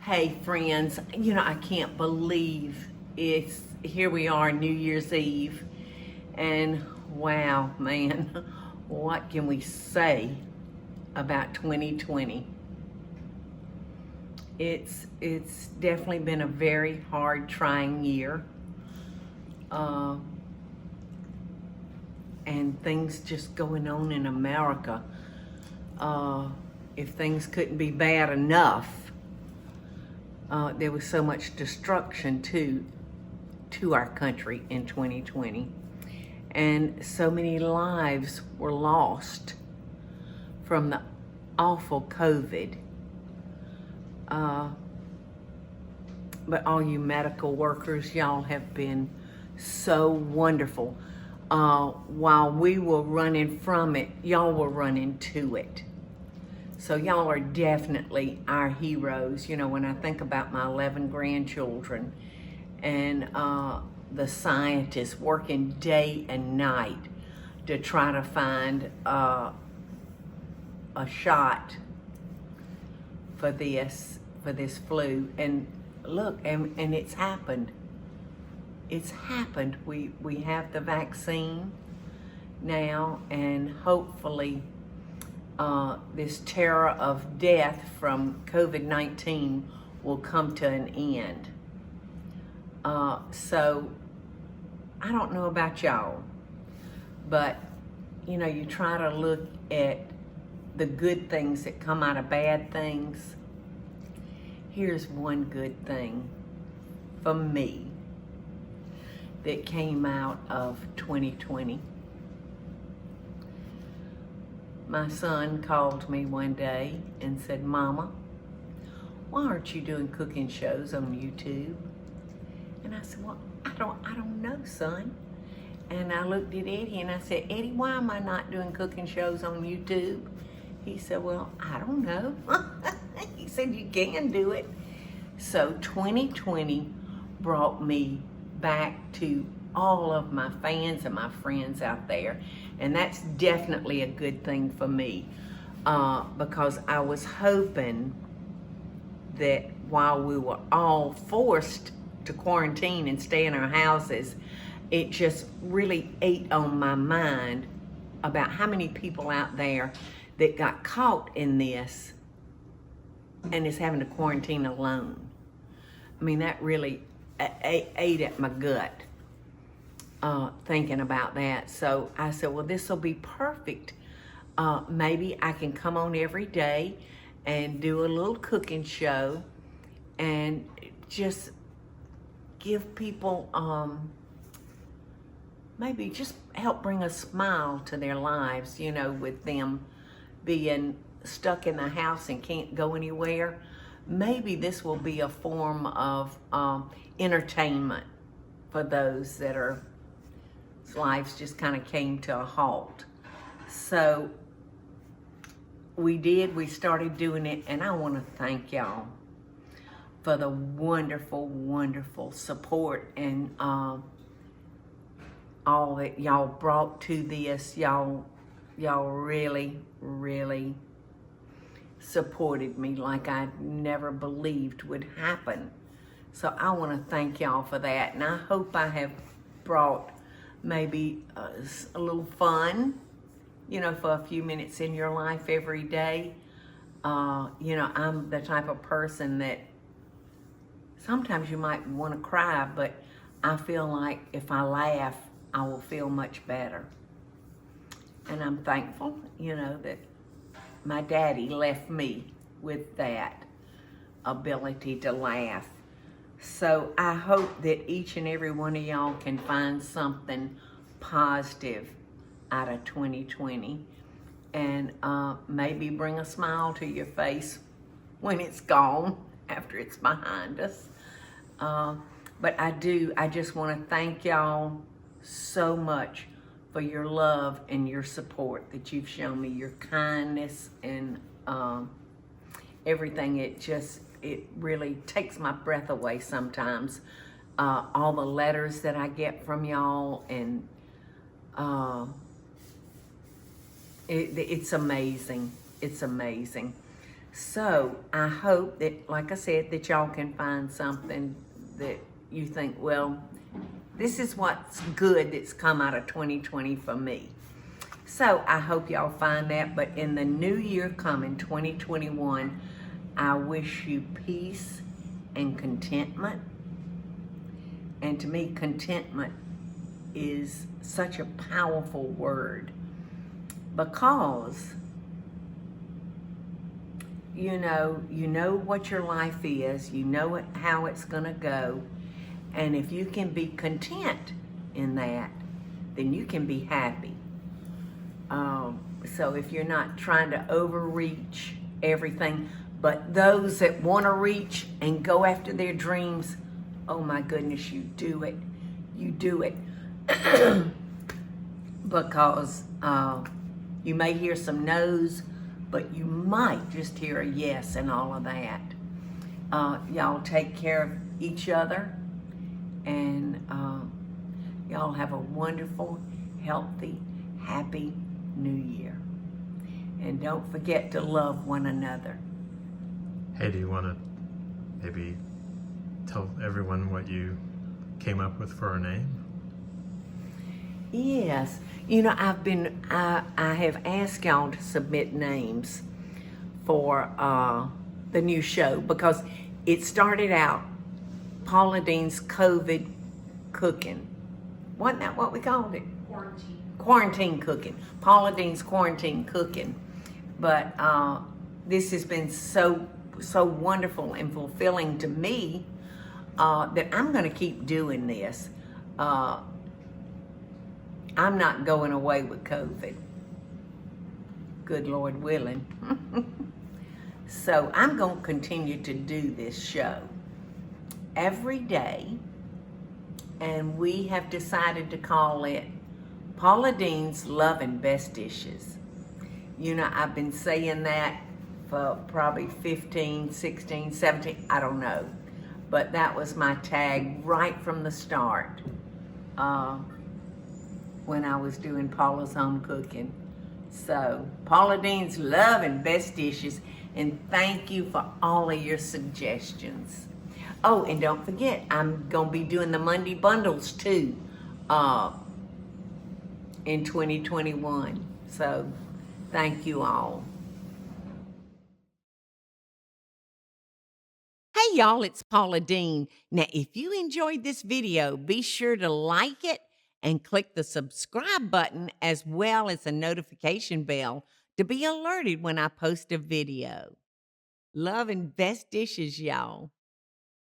Hey friends, I can't believe it's here we are, New Year's Eve, and wow, man, what can we say about 2020? It's definitely been a very hard, trying year, and things just going on in America. If things couldn't be bad enough, there was so much destruction to our country in 2020, and so many lives were lost from the awful COVID. But all you medical workers, y'all have been so wonderful. While we were running from it, y'all were running to it. So y'all are definitely our heroes. When I think about my 11 grandchildren and the scientists working day and night to try to find a shot for this flu, and look, and it's happened. It's happened. We have the vaccine now, and hopefully this terror of death from COVID-19 will come to an end. So I don't know about y'all, but you try to look at the good things that come out of bad things. Here's one good thing for me that came out of 2020. My son called me one day and said, "Mama, why aren't you doing cooking shows on YouTube?" And I said, "Well, I don't know, son." And I looked at Eddie and I said, "Eddie, why am I not doing cooking shows on YouTube?" He said, "Well, I don't know." He said, "You can do it." So 2020 brought me back to all of my fans and my friends out there. And that's definitely a good thing for me, because I was hoping that while we were all forced to quarantine and stay in our houses, it just really ate on my mind about how many people out there that got caught in this and is having to quarantine alone. I mean, that really ate at my gut, thinking about that. So I said, well, this will be perfect. Maybe I can come on every day and do a little cooking show and just give people, maybe just help bring a smile to their lives, with them being stuck in the house and can't go anywhere. Maybe this will be a form of entertainment for those that are lives just kind of came to a halt. So we started doing it, and I want to thank y'all for the wonderful, wonderful support and all that y'all brought to this. Y'all really, really supported me like I never believed would happen. So I want to thank y'all for that, and I hope I have brought maybe a little fun, for a few minutes in your life every day. I'm the type of person that sometimes you might want to cry, but I feel like if I laugh, I will feel much better. And I'm thankful, that my daddy left me with that ability to laugh. So I hope that each and every one of y'all can find something positive out of 2020 and maybe bring a smile to your face when it's gone, after it's behind us. But I just want to thank y'all so much for your love and your support that you've shown me, your kindness and everything. It really takes my breath away sometimes. All the letters that I get from y'all, and it's amazing. It's amazing. So I hope that, like I said, that y'all can find something that you think, well, this is what's good that's come out of 2020 for me. So I hope y'all find that. But in the new year coming, 2021, I wish you peace and contentment. And to me, contentment is such a powerful word, because you know what your life is, you know how it's going to go, and if you can be content in that, then you can be happy. So if you're not trying to overreach everything, but those that want to reach and go after their dreams, oh my goodness, you do it. You do it. Because you may hear some no's, but you might just hear a yes and all of that. Y'all take care of each other, and y'all have a wonderful, healthy, happy new year. And don't forget to love one another. Hey, do you want to maybe tell everyone what you came up with for our name? Yes, I have asked y'all to submit names for the new show, because it started out Paula Deen's COVID cooking. Wasn't that what we called it? Quarantine cooking. Paula Deen's quarantine cooking. But this has been so wonderful and fulfilling to me that I'm going to keep doing this. I'm not going away with COVID. Good Lord willing. So I'm going to continue to do this show every day. And we have decided to call it Paula Deen's Love and Best Dishes. I've been saying that for probably 15, 16, 17, I don't know. But that was my tag right from the start. When I was doing Paula's Home Cooking. So, Paula Deen's Love and Best Dishes, and thank you for all of your suggestions. Oh, and don't forget, I'm going to be doing the Monday bundles too in 2021. So, thank you all. Hey y'all, it's Paula Deen. Now, if you enjoyed this video, be sure to like it and click the subscribe button, as well as the notification bell, to be alerted when I post a video. Love and best dishes, y'all.